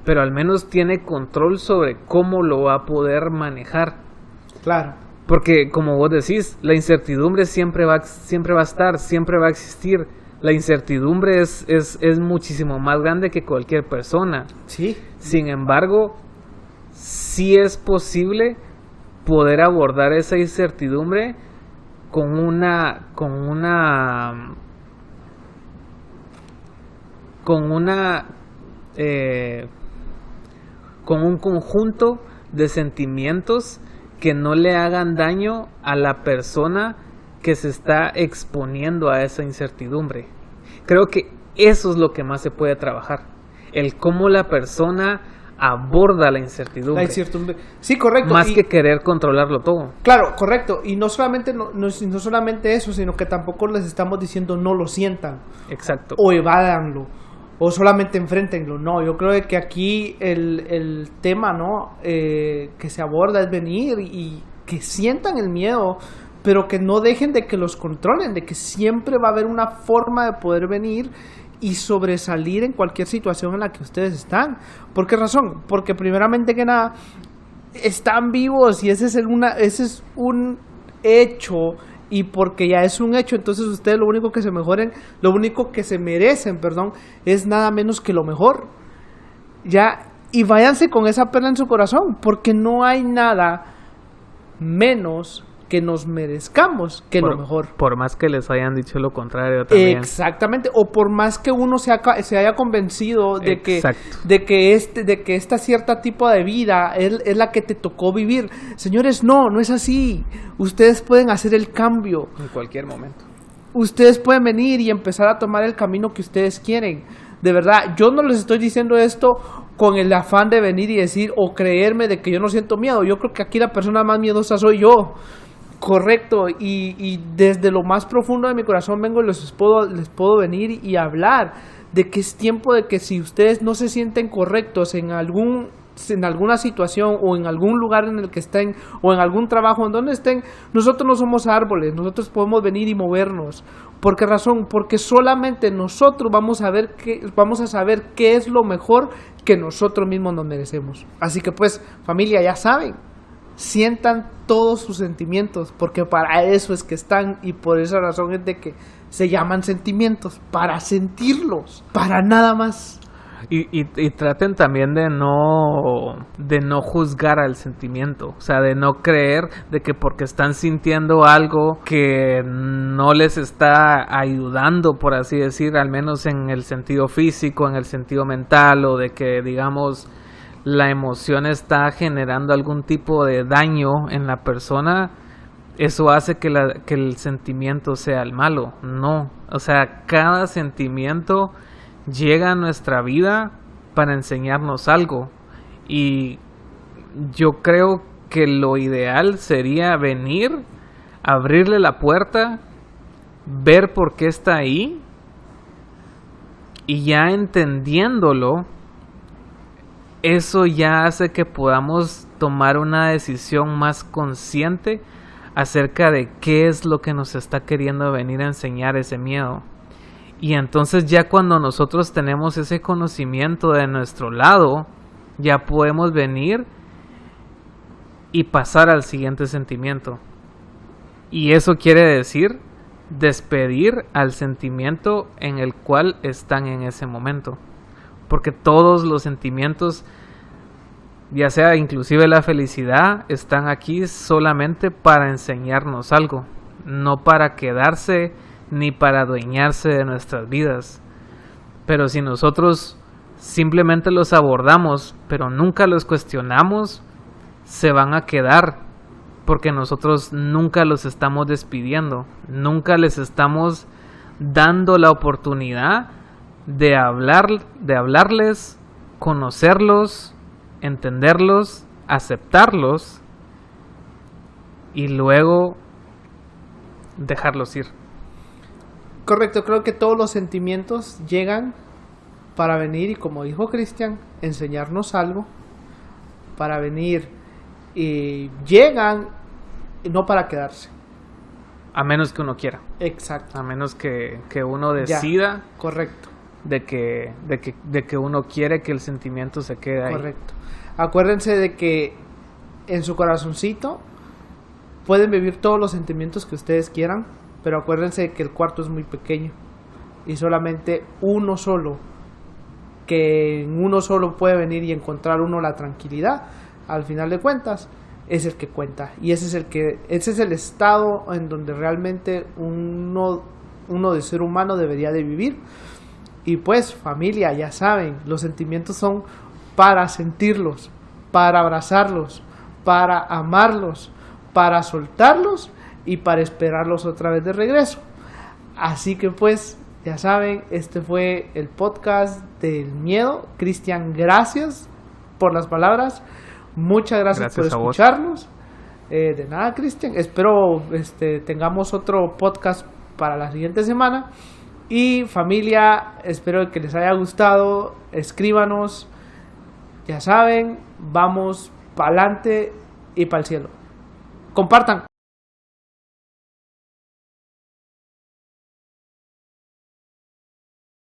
pero al menos tiene control sobre cómo lo va a poder manejar. Claro. Porque como vos decís, la incertidumbre siempre va a estar, siempre va a existir. La incertidumbre es muchísimo más grande que cualquier persona. Sí. Sin embargo, sí es posible poder abordar esa incertidumbre con una con un conjunto de sentimientos que no le hagan daño a la persona que se está exponiendo a esa incertidumbre. Creo que eso es lo que más se puede trabajar, el cómo la persona aborda la incertidumbre. Sí, correcto. Más que querer controlarlo todo. Claro, correcto. Y no solamente eso, sino que tampoco les estamos diciendo no lo sientan. Exacto. O evádanlo. O solamente enfréntenlo. No, yo creo que aquí el tema, ¿no? Que se aborda es venir y que sientan el miedo, pero que no dejen de que los controlen, de que siempre va a haber una forma de poder venir y sobresalir en cualquier situación en la que ustedes están. ¿Por qué razón? Porque primeramente que nada, están vivos y ese es un hecho, y porque ya es un hecho, entonces ustedes lo único que se merecen, es nada menos que lo mejor. Ya, y váyanse con esa perla en su corazón, porque no hay nada menos que nos merezcamos que lo mejor. Por más que les hayan dicho lo contrario también. Exactamente, o por más que uno se haya convencido de que esta cierta tipo de vida es la que te tocó vivir. Señores, no es así. Ustedes pueden hacer el cambio en cualquier momento. Ustedes pueden venir y empezar a tomar el camino que ustedes quieren. De verdad, yo no les estoy diciendo esto con el afán de venir y decir o creerme de que yo no siento miedo. Yo creo que aquí la persona más miedosa soy yo. Correcto, y desde lo más profundo de mi corazón vengo y les puedo venir y hablar de que es tiempo de que si ustedes no se sienten correctos en alguna situación o en algún lugar en el que estén o en algún trabajo en donde estén, nosotros no somos árboles, nosotros podemos venir y movernos. ¿Por qué razón? Porque solamente nosotros vamos a saber qué es lo mejor que nosotros mismos nos merecemos. Así que pues, familia, ya saben, sientan todos sus sentimientos, porque para eso es que están, y por esa razón es de que se llaman sentimientos, para sentirlos, para nada más. Y traten también de no juzgar al sentimiento, o sea, de no creer de que porque están sintiendo algo que no les está ayudando, por así decir, al menos en el sentido físico, en el sentido mental, o de que digamos la emoción está generando algún tipo de daño en la persona, eso hace que el sentimiento sea el malo. No, o sea, cada sentimiento llega a nuestra vida para enseñarnos algo, y yo creo que lo ideal sería venir, abrirle la puerta, ver por qué está ahí, y ya entendiéndolo, eso ya hace que podamos tomar una decisión más consciente acerca de qué es lo que nos está queriendo venir a enseñar ese miedo. Y entonces ya cuando nosotros tenemos ese conocimiento de nuestro lado, ya podemos venir y pasar al siguiente sentimiento. Y eso quiere decir despedir al sentimiento en el cual están en ese momento. Porque todos los sentimientos, ya sea inclusive la felicidad, están aquí solamente para enseñarnos algo, no para quedarse ni para adueñarse de nuestras vidas. Pero si nosotros simplemente los abordamos, pero nunca los cuestionamos, se van a quedar, porque nosotros nunca los estamos despidiendo, nunca les estamos dando la oportunidad de hablarles, conocerlos, entenderlos, aceptarlos y luego dejarlos ir. Correcto, creo que todos los sentimientos llegan para venir y, como dijo Cristian, enseñarnos algo, para venir, y llegan no para quedarse. A menos que uno quiera. Exacto. A menos que uno decida. Ya, correcto. De que uno quiere que el sentimiento se quede ahí. Correcto. Acuérdense de que en su corazoncito pueden vivir todos los sentimientos que ustedes quieran, pero acuérdense de que el cuarto es muy pequeño y solamente uno solo, que en uno solo puede venir y encontrar uno la tranquilidad, al final de cuentas, es el que cuenta. Y ese es el estado en donde realmente uno de ser humano debería de vivir. Y pues familia, ya saben, los sentimientos son para sentirlos, para abrazarlos, para amarlos, para soltarlos y para esperarlos otra vez de regreso. Así que pues, ya saben, este fue el podcast del miedo. Cristian, gracias por las palabras. Muchas gracias por escucharnos. De nada, Cristian. Espero tengamos otro podcast para la siguiente semana. Y familia, espero que les haya gustado. Escríbanos. Ya saben, vamos para adelante y para el cielo. Compartan.